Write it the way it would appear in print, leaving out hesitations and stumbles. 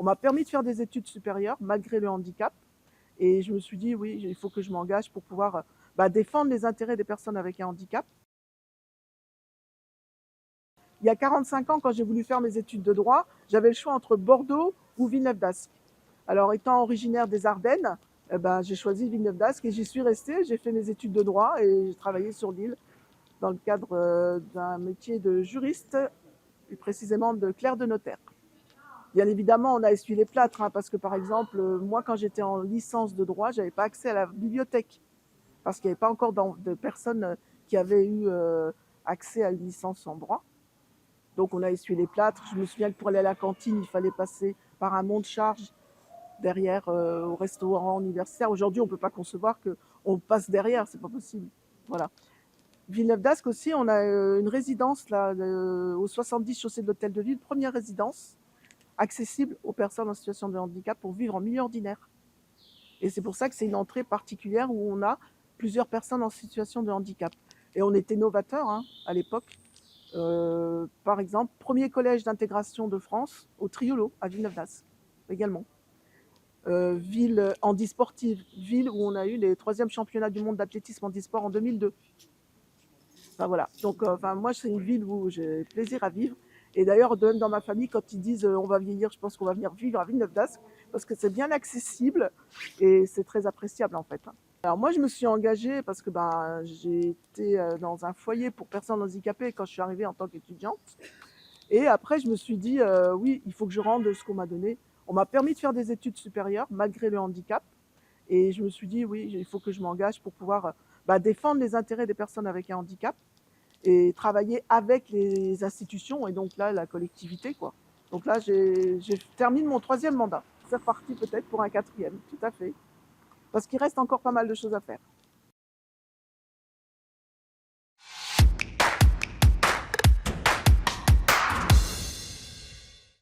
m'a permis de faire des études supérieures malgré le handicap. Et je me suis dit, oui, il faut que je m'engage pour pouvoir défendre les intérêts des personnes avec un handicap. Il y a 45 ans, quand j'ai voulu faire mes études de droit, j'avais le choix entre Bordeaux ou Villeneuve-d'Ascq. Alors, étant originaire des Ardennes, j'ai choisi Villeneuve-d'Ascq et j'y suis restée. J'ai fait mes études de droit et j'ai travaillé sur l'île dans le cadre d'un métier de juriste, plus précisément de clerc de notaire. Bien évidemment, on a essuyé les plâtres, parce que par exemple, moi, quand j'étais en licence de droit, j'avais pas accès à la bibliothèque parce qu'il n'y avait pas encore de personnes qui avaient eu accès à une licence en droit. Donc on a essuyé les plâtres. Je me souviens que pour aller à la cantine, il fallait passer par un monte-charge derrière au restaurant universitaire. Aujourd'hui, on ne peut pas concevoir qu'on passe derrière, c'est pas possible. Voilà. Villeneuve-d'Ascq aussi, on a une résidence là, au 70 chaussée de l'Hôtel de Ville, première résidence accessible aux personnes en situation de handicap pour vivre en milieu ordinaire. Et c'est pour ça que c'est une entrée particulière où on a plusieurs personnes en situation de handicap. Et on était novateurs à l'époque. Par exemple, premier collège d'intégration de France au Triolo, à Villeneuve-d'Ascq également. Ville handisportive, ville où on a eu les 3e championnats du monde d'athlétisme handisport en 2002. Enfin, voilà. Donc, moi, c'est une ville où j'ai plaisir à vivre. Et d'ailleurs, même dans ma famille, quand ils disent on va vieillir, je pense qu'on va venir vivre à Villeneuve-d'Ascq parce que c'est bien accessible et c'est très appréciable en fait. Alors moi, je me suis engagée parce que j'ai été dans un foyer pour personnes handicapées quand je suis arrivée en tant qu'étudiante. Et après, je me suis dit oui, il faut que je rende ce qu'on m'a donné. On m'a permis de faire des études supérieures malgré le handicap. Et je me suis dit oui, il faut que je m'engage pour pouvoir défendre les intérêts des personnes avec un handicap et travailler avec les institutions et donc là la collectivité quoi. Donc là j'ai terminé mon 3e mandat. C'est reparti peut-être pour un 4e, tout à fait. Parce qu'il reste encore pas mal de choses à faire.